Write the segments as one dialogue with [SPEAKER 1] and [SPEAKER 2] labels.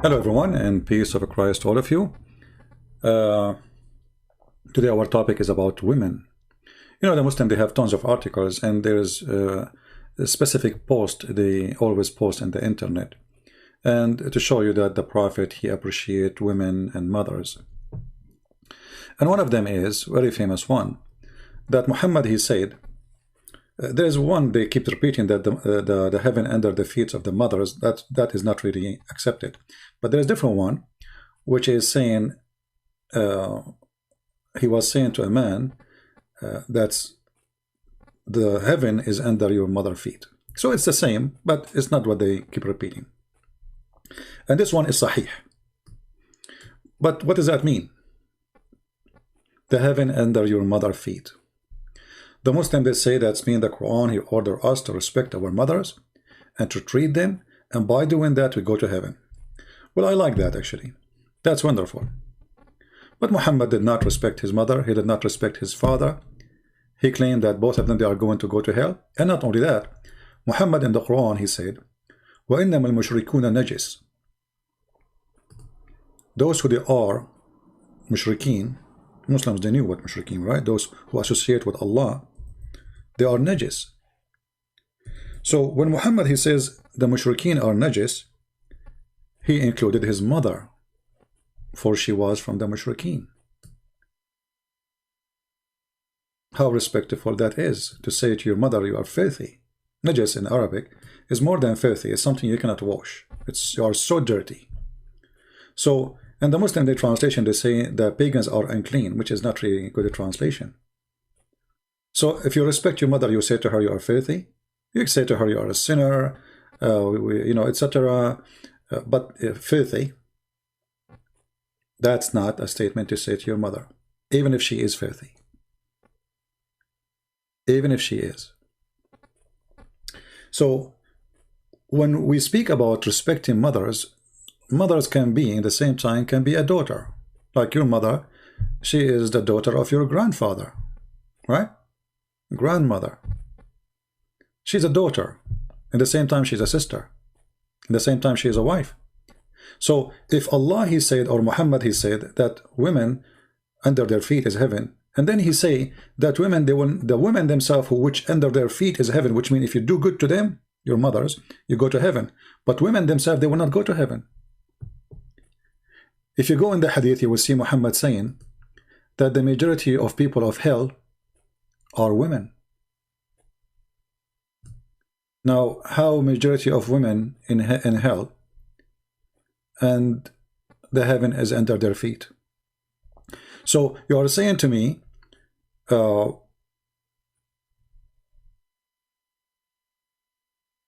[SPEAKER 1] Hello everyone, and peace of Christ to all of you. Today our topic is about women. You know, the Muslim, they have tons of articles, and there's a specific post they always post in the internet, and to show you that the Prophet, he appreciate women and mothers. And one of them is very famous one, that Muhammad, he said, there's one they keep repeating, that the heaven under the feet of the mothers, that is not really accepted. But there's a different one, which is saying, he was saying to a man, that's the heaven is under your mother feet. So it's the same, but it's not what they keep repeating. And this one is Sahih. But what does that mean? The heaven under your mother feet. The Muslims, they say that's mean the Quran, he ordered us to respect our mothers and to treat them, and by doing that we go to heaven. Well, I like that actually. That's wonderful. But Muhammad did not respect his mother, he did not respect his father. He claimed that both of them, they are going to go to hell. And not only that, Muhammad in the Quran, he said, وَإِنَّمَا الْمُشْرِكُونَ نَجِسٌ. Those who they are mushrikeen, Muslims, they knew what mushrikeen, right? Those who associate with Allah, they are najis. So when Muhammad, he says the mushrikeen are najis, he included his mother, for she was from the mushrikeen. How respectful that is, to say to your mother, you are filthy. Najis in Arabic is more than filthy, it's something you cannot wash. You are so dirty. So in the Muslim Day translation, they say the pagans are unclean, which is not really a good translation. So if you respect your mother, you say to her you are filthy. You say to her you are a sinner, etc. But filthy, that's not a statement to say to your mother, even if she is filthy. Even if she is. So when we speak about respecting mothers, mothers can be, in the same time, can be a daughter. Like your mother, she is the daughter of your grandfather, right? Grandmother. She's a daughter. In the same time, she's a sister. In the same time, she is a wife. So if Allah, he said, or Muhammad, he said, that women under their feet is heaven, and then he say that women, the women themselves, which under their feet is heaven, which means if you do good to them, your mothers, you go to heaven. But women themselves, they will not go to heaven. If you go in the hadith, you will see Muhammad saying that the majority of people of hell are women. Now, how majority of women in hell and the heaven is under their feet? So you are saying to me,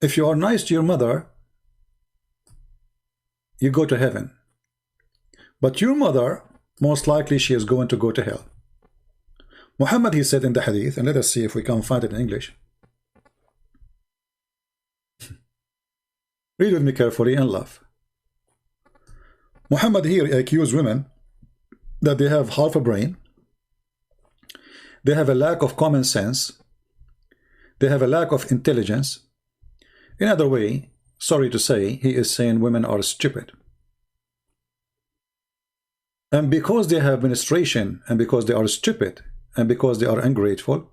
[SPEAKER 1] if you are nice to your mother, you go to heaven. But your mother, most likely she is going to go to hell. Muhammad, he said in the hadith, and let us see if we can find it in English. Read with me carefully and laugh. Muhammad here accused women that they have half a brain, they have a lack of common sense, they have a lack of intelligence. In other way, sorry to say, he is saying women are stupid. And because they have menstruation, and because they are stupid, and because they are ungrateful,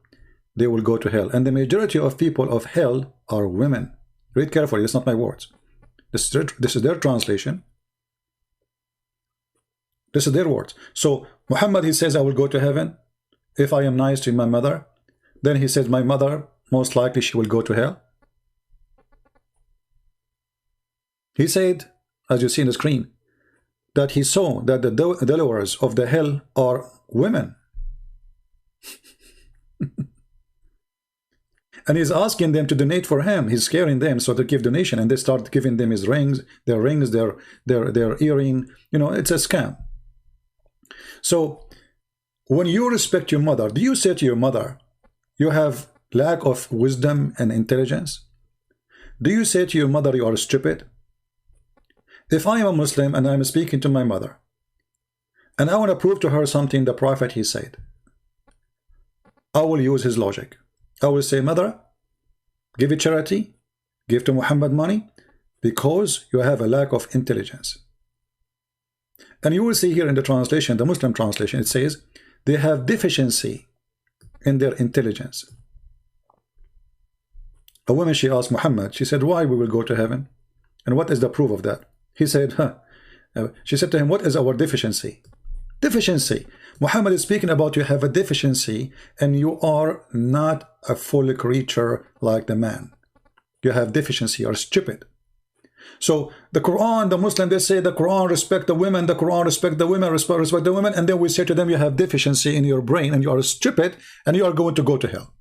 [SPEAKER 1] they will go to hell. And the majority of people of hell are women. Read carefully, it's not my words. This is their translation. This is their words. So Muhammad, he says, I will go to heaven if I am nice to my mother. Then he says, my mother, most likely she will go to hell. He said, as you see in the screen, that he saw that the dwellers of the hell are women. And he's asking them to donate for him. He's scaring them so to give donation, and they start giving them his rings, their earring. You know, it's a scam. So when you respect your mother, do you say to your mother, you have lack of wisdom and intelligence? Do you say to your mother, you are stupid? If I am a Muslim and I'm speaking to my mother, and I want to prove to her something the Prophet, he said, I will use his logic. I will say, mother, give it charity, give to Muhammad money, because you have a lack of intelligence. And you will see here in the translation, the Muslim translation, it says they have deficiency in their intelligence. A woman, she asked Muhammad, she said, why we will go to heaven? And what is the proof of that? He said, she said to him, what is our deficiency? Deficiency. Muhammad is speaking about you have a deficiency and you are not a full creature like the man. You have deficiency, you are stupid. So the Quran, the Muslim, they say the Quran respect the women, the Quran respect the women, respect the women, and then we say to them you have deficiency in your brain and you are stupid and you are going to go to hell.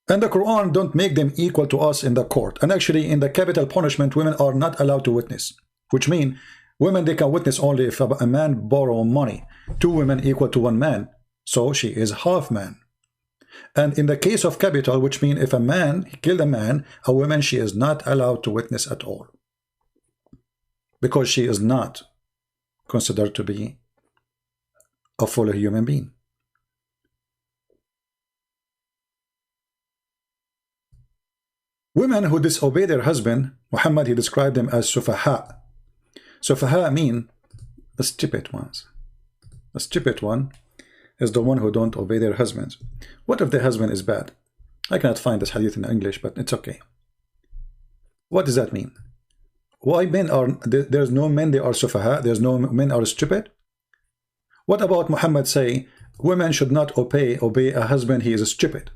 [SPEAKER 1] And the Quran don't make them equal to us in the court. And actually in the capital punishment, women are not allowed to witness, which means women, they can witness only if a man borrow money. 2 women equal to 1 man. So she is half man. And in the case of capital, which means if a man killed a man, a woman, she is not allowed to witness at all. Because she is not considered to be a full human being. Women who disobey their husband, Muhammad, he described them as sufaha. Sufaha mean the stupid ones. The stupid one is the one who don't obey their husbands. What if the husband is bad? I cannot find this hadith in English, but it's okay. What does that mean? Why men are, there's no men, they are sufaha, there's no men are stupid? What about Muhammad say, women should not obey a husband, he is stupid?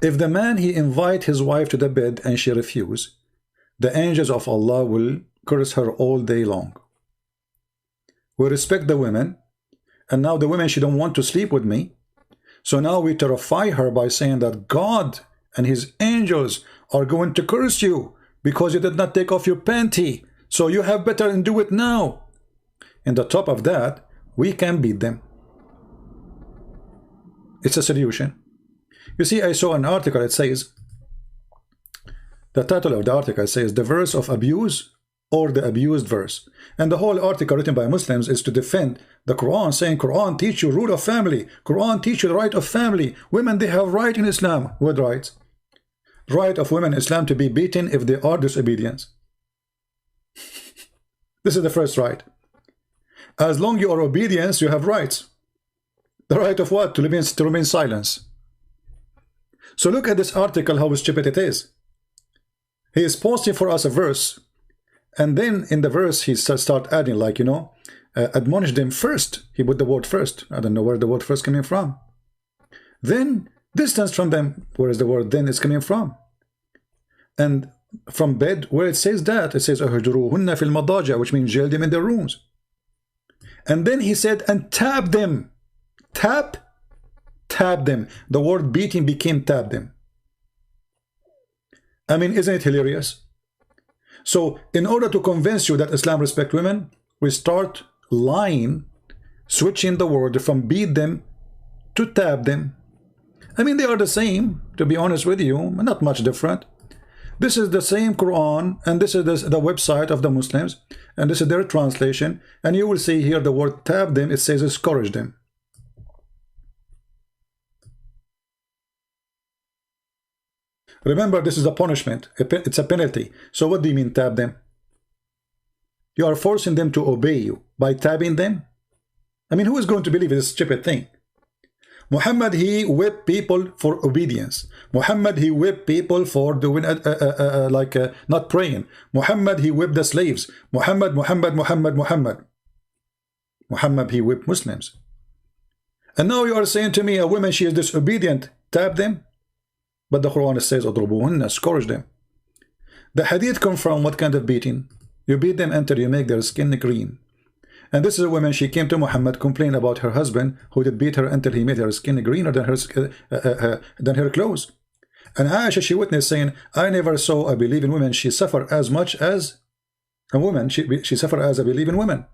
[SPEAKER 1] If the man, he invite his wife to the bed and she refuse, the angels of Allah will curse her all day long. We respect the women, and now the women, she don't want to sleep with me. So now we terrify her by saying that God and his angels are going to curse you because you did not take off your panty. So you have better and do it now. And the top of that, we can beat them. It's a solution. You see, I saw an article, it says, the title of the article says, the verse of abuse or the abused verse. And the whole article written by Muslims is to defend the Quran, saying, Quran teach you rule of family. Quran teach you the right of family. Women, they have right in Islam. What rights? Right of women in Islam to be beaten if they are disobedient. This is the first right. As long as you are obedience, you have rights. The right of what? To remain silence. So look at this article, how stupid it is. He is posting for us a verse, and then in the verse he start adding, like, you know, admonish them first. He put the word first. I don't know where the word first coming from. Then distance from them. Where is the word then is coming from? And from bed, where it says that, it says ahjuruhunna fil madaja, which means jail them in their rooms. And then he said, and tap them. Tap them. The word beating became tap them. I mean, isn't it hilarious? So in order to convince you that Islam respects women, we start lying, switching the word from beat them to tap them. I mean, they are the same, to be honest with you, not much different. This is the same Quran, and this is the website of the Muslims, and this is their translation, and you will see here the word tap them, it says discourage them. Remember, this is a punishment. It's a penalty. So what do you mean tap them? You are forcing them to obey you by tabbing them? I mean, who is going to believe this stupid thing? Muhammad, he whipped people for obedience. Muhammad, he whipped people for doing not praying. Muhammad, he whipped the slaves. Muhammad, he whipped Muslims. And now you are saying to me, a woman, she is disobedient, tap them? But the Quran says, "Adrubuhunna," scourge them. The hadith come from what kind of beating? You beat them until you make their skin green. And this is a woman, she came to Muhammad, complained about her husband, who did beat her until he made her skin greener than her clothes. And Aisha, she witnessed, saying, I never saw a believing woman, she suffered as much as a woman, she suffered as a believing woman.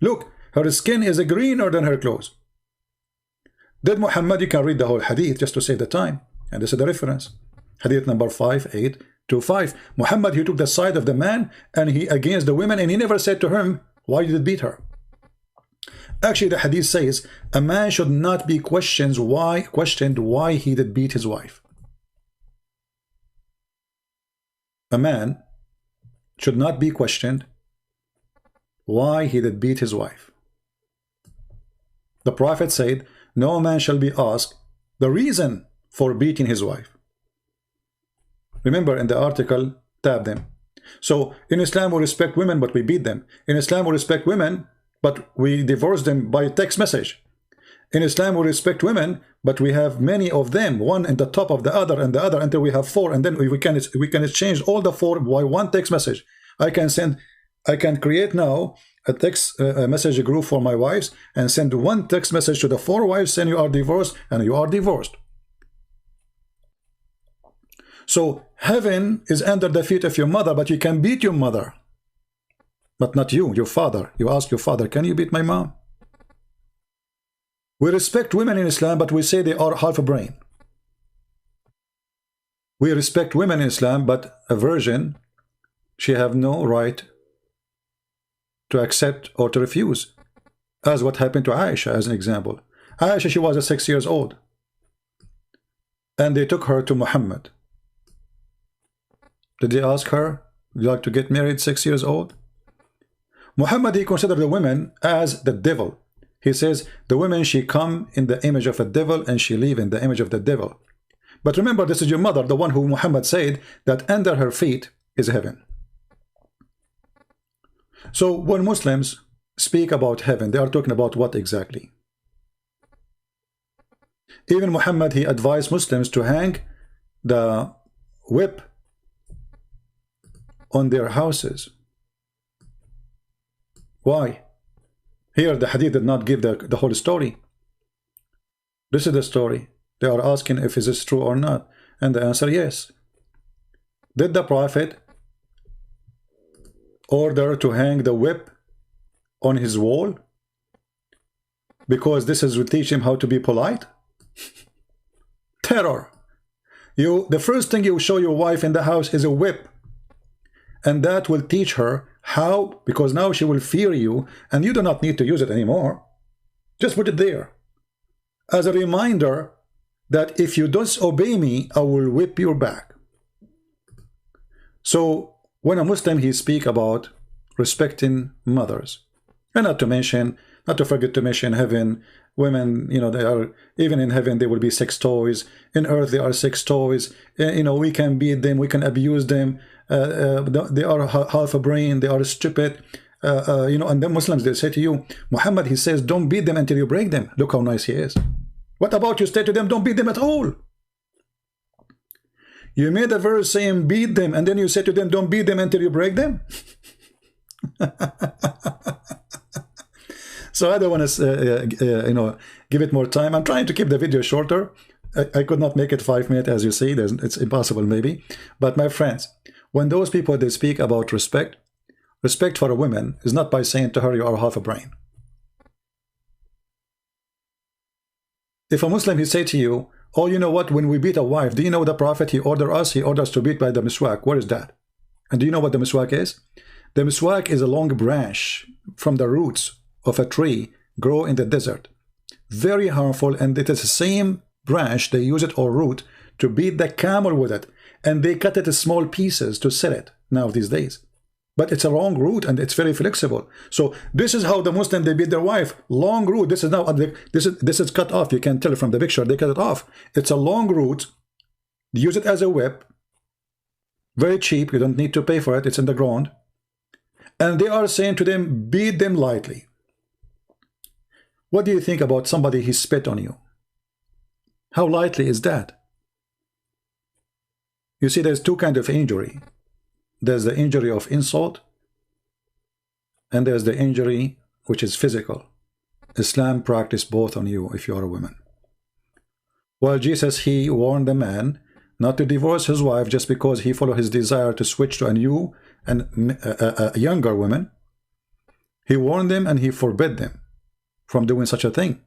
[SPEAKER 1] Look, her skin is greener than her clothes. Did Muhammad, you can read the whole hadith just to save the time. And this is the reference. Hadith number 5825. Muhammad, he took the side of the man and he against the women, and he never said to him, why did you beat her? Actually, the hadith says a man should not be questioned why he did beat his wife. A man should not be questioned why he did beat his wife. The Prophet said, no man shall be asked the reason for beating his wife. Remember in the article, tab them. So in Islam we respect women but we beat them. In Islam we respect women but we divorce them by text message. In Islam we respect women but we have many of them, one in the top of the other and the other until we have 4, and then we can exchange all the 4 by one text message. I can create now a text message group for my wives and send one text message to the 4 wives saying you are divorced, and you are divorced. So heaven is under the feet of your mother, but you can beat your mother, but not you, your father. You ask your father, can you beat my mom? We respect women in Islam, but we say they are half a brain. We respect women in Islam, but a virgin, she have no right to accept or to refuse, as what happened to Aisha as an example. Aisha, she was 6 years old, and they took her to Muhammad. Did they ask her, would you like to get married 6 years old? Muhammad, he considered the women as the devil. He says, the women, she come in the image of a devil and she live in the image of the devil. But remember, this is your mother, the one who Muhammad said that under her feet is heaven. So when Muslims speak about heaven, they are talking about what exactly? Even Muhammad, he advised Muslims to hang the whip on their houses. Why? Here the hadith did not give the whole story. This is the story. They are asking if is this true or not, and the answer, yes. Did the Prophet order to hang the whip on his wall because this is to teach him how to be polite? Terror. The first thing you show your wife in the house is a whip, and that will teach her how, because now she will fear you and you do not need to use it anymore. Just put it there as a reminder that if you disobey me, I will whip your back. So when a Muslim, he speak about respecting mothers, and not to forget to mention heaven, women, they are, even in heaven there will be 6 toys, in earth there are 6 toys, we can beat them, we can abuse them, they are half a brain, they are stupid, and then Muslims, they say to you, Muhammad, he says, don't beat them until you break them. Look how nice he is. What about you say to them, don't beat them at all? You made a verse saying beat them, and then you say to them, don't beat them until you break them. So I don't want to, give it more time. I'm trying to keep the video shorter. I could not make it 5 minutes, as you see. It's impossible, maybe. But my friends, when those people, they speak about respect for a woman is not by saying to her, you are half a brain. If a Muslim, he say to you, oh, you know what, when we beat a wife, do you know the Prophet, he orders to beat by the miswak. What is that? And do you know what the miswak is? The miswak is a long branch from the roots of a tree grow in the desert. Very harmful, and it is the same branch, they use it or root to beat the camel with it, and they cut it in small pieces to sell it now these days. But it's a long root and it's very flexible. So this is how the Muslim, they beat their wife. Long root. This is now this is cut off. You can tell from the picture they cut it off. It's a long root. They use it as a whip. Very cheap. You don't need to pay for it. It's in the ground. And they are saying to them, beat them lightly. What do you think about somebody he spit on you? How lightly is that? You see, there's 2 kinds of injury. There's the injury of insult, and there's the injury which is physical. Islam practice both on you if you are a woman. While Jesus, he warned the man not to divorce his wife just because he followed his desire to switch to a new and a younger woman. He warned them and he forbid them from doing such a thing.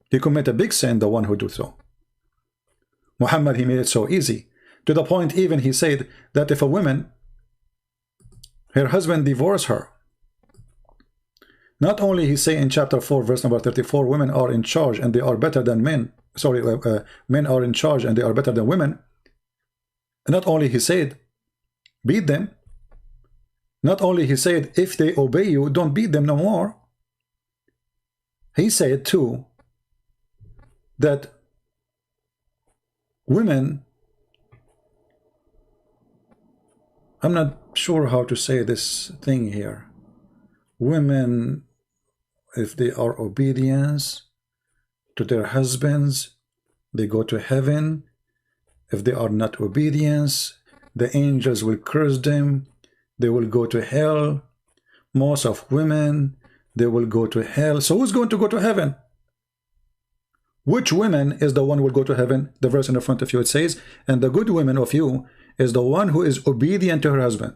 [SPEAKER 1] He commit a big sin, the one who do so. Muhammad, he made it so easy, to the point even he said that if a woman, her husband divorced her, not only he say in chapter 4 verse number 34, women are in charge and they are better than men, men are in charge and they are better than women. Not only he said beat them, Not only he said, if they obey you, don't beat them no more. He said too that women, I'm not sure how to say this thing here. Women, if they are obedience to their husbands, they go to heaven. If they are not obedience, the angels will curse them. They will go to hell. Most of women, they will go to hell. So who's going to go to heaven? Which woman is the one who will go to heaven? The verse in the front of you, it says, and the good woman of you is the one who is obedient to her husband.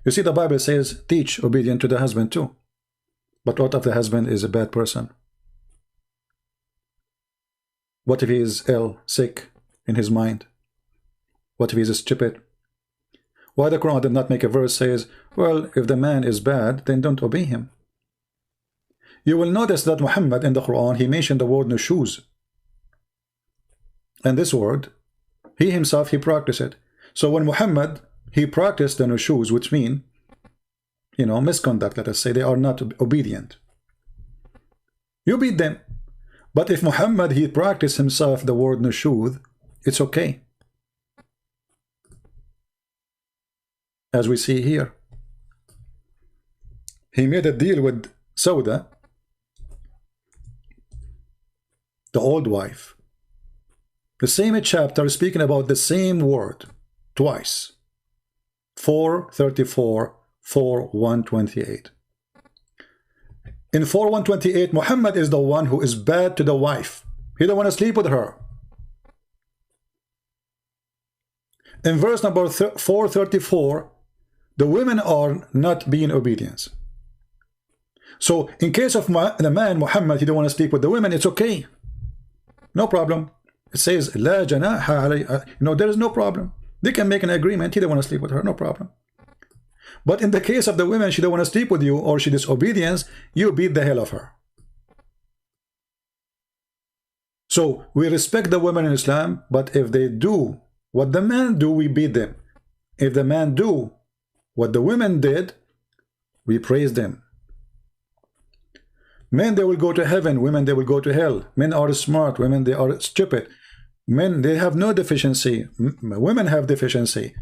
[SPEAKER 1] You see, the Bible says, teach obedient to the husband too. But what if the husband is a bad person? What if he is ill, sick in his mind? What if he is stupid? Why the Quran did not make a verse says, well, if the man is bad, then don't obey him. You will notice that Muhammad in the Quran, he mentioned the word nushuz. And this word, he himself, he practiced it. So when Muhammad, he practiced the nushuz, which mean, you know, misconduct, let us say, they are not obedient. You beat them. But if Muhammad, he practiced himself the word nushuz, it's okay. As we see here. He made a deal with Sauda, the old wife. The same chapter speaking about the same word twice. 4:34, 4:128. In 4:128, Muhammad is the one who is bad to the wife. He don't want to sleep with her. In verse number 4:34, the women are not being obedient. So in case of the man Muhammad, he don't want to sleep with the women, it's okay. No problem. It says, La janaha alayha. No, there is no problem. They can make an agreement. He don't want to sleep with her. No problem. But in the case of the women, she don't want to sleep with you or she disobedience, you beat the hell of her. So we respect the women in Islam, but if they do what the men do, we beat them. If the man do what the women did, we praise them. Men, they will go to heaven. Women, they will go to hell. Men are smart. Women, they are stupid. Men, they have no deficiency. Women have deficiency.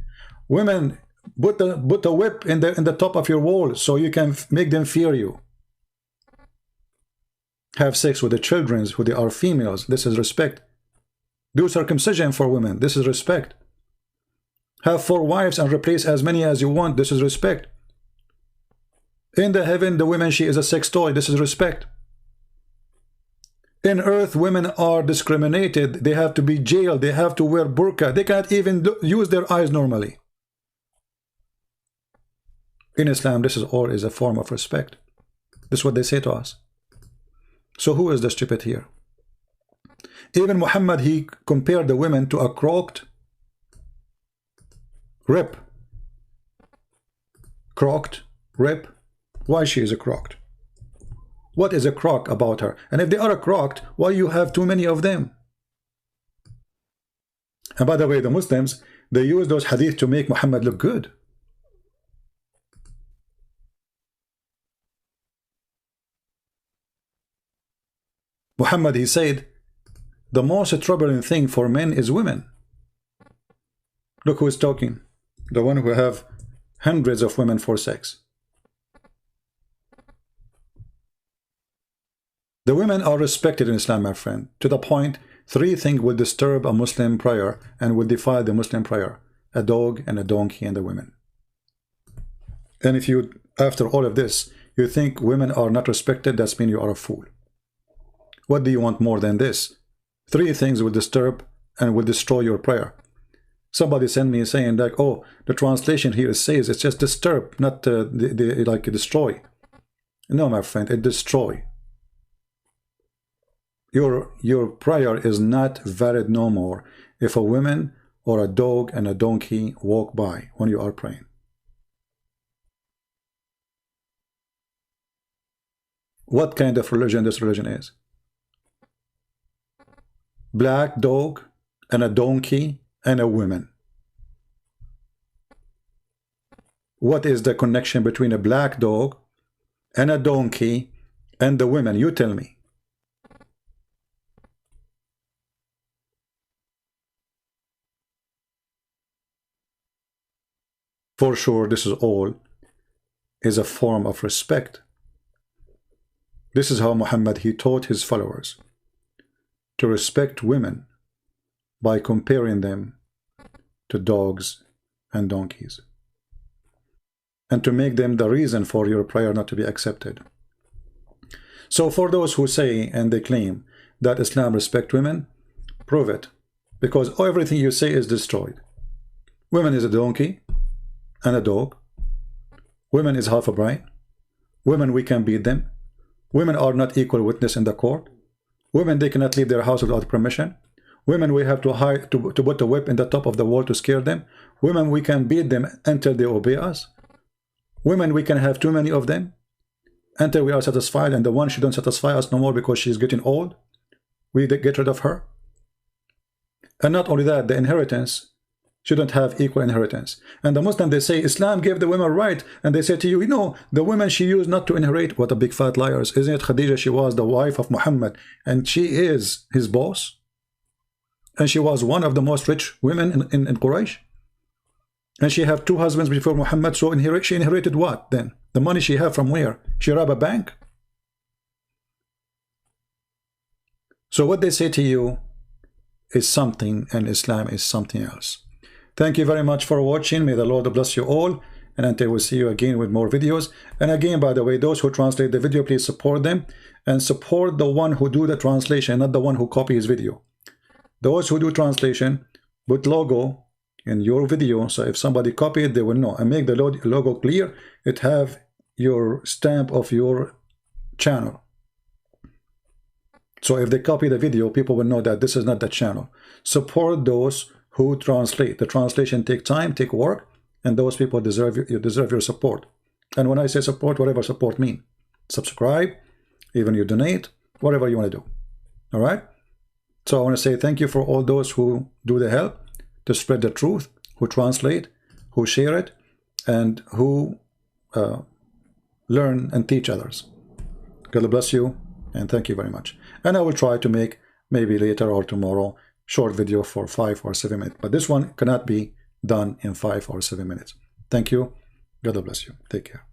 [SPEAKER 1] Women, put a whip in the top of your wall so you can make them fear you. Have sex with the children who they are females. This is respect. Do circumcision for women. This is respect. Have 4 wives and replace as many as you want. This is respect. In the heaven, the woman, she is a sex toy. This is respect. In earth, women are discriminated. They have to be jailed. They have to wear burqa. They can't even use their eyes normally. In Islam, this is all is a form of respect. This is what they say to us. So who is the stupid here? Even Muhammad, he compared the women to a crocked rib. Crocked rib. Why she is a crocked? What is a crock about her? And if they are a crocked, why you have too many of them? And by the way, the Muslims, they use those hadith to make Muhammad look good. Muhammad, he said, the most troubling thing for men is women. Look who is talking. The one who have hundreds of women for sex. The women are respected in Islam, my friend, to the point 3 things will disturb a Muslim prayer and will defile the Muslim prayer: a dog and a donkey and the women. And if you, after all of this, you think women are not respected, that's mean you are a fool. What do you want more than this? 3 things will disturb and will destroy your prayer. Somebody sent me saying like, oh, the translation here says it's just disturb, not like destroy. No, my friend, it destroy. Your prayer is not valid no more if a woman or a dog and a donkey walk by when you are praying. What kind of religion this religion is? Black dog and a donkey and a woman. what is the connection between a black dog and a donkey and the women? You tell me. For sure, this is all is a form of respect. This is how Muhammad, he taught his followers to respect women by comparing them to dogs and donkeys, and to make them the reason for your prayer not to be accepted. So for those who say and they claim that Islam respects women, prove it, because everything you say is destroyed. Women is a donkey and a dog. Women is half a brain. Women, we can beat them. Women are not equal witness in the court. Women, they cannot leave their house without permission. Women, we have to hide to put a whip in the top of the wall to scare them. Women, we can beat them until they obey us. Women, we can have too many of them until we are satisfied, and the one she don't satisfy us no more because she's getting old, we get rid of her. And not only that, the inheritance shouldn't have equal inheritance. And the Muslim, they say Islam gave the women right, and they say to you, you know, the women she used not to inherit. What a big fat liars. Isn't it Khadija? She was the wife of Muhammad, and she is his boss, and she was one of the most rich women in Quraysh, and she had 2 husbands before Muhammad. So she inherited what then? The money she had from where? She robbed a bank. So what they say to you is something, and Islam is something else. Thank you very much for watching. May the Lord bless you all, and until we see you again with more videos. And again, by the way, those who translate the video, please support them, and support the one who do the translation, not the one who copy his video. Those who do translation, put logo in your video, so if somebody copy it, they will know, and make the logo clear. It have your stamp of your channel. So if they copy the video, people will know that this is not the channel. Support those who translate. The translation take time, take work, and those people deserve your support. And when I say support, whatever support mean, subscribe, even you donate, whatever you want to do. All right. So I want to say thank you for all those who do the help to spread the truth, who translate, who share it, and who learn and teach others. God bless you, and thank you very much. And I will try to make maybe later or tomorrow short video for 5 or 7 minutes, but this one cannot be done in 5 or 7 minutes. Thank you. God bless you. Take care.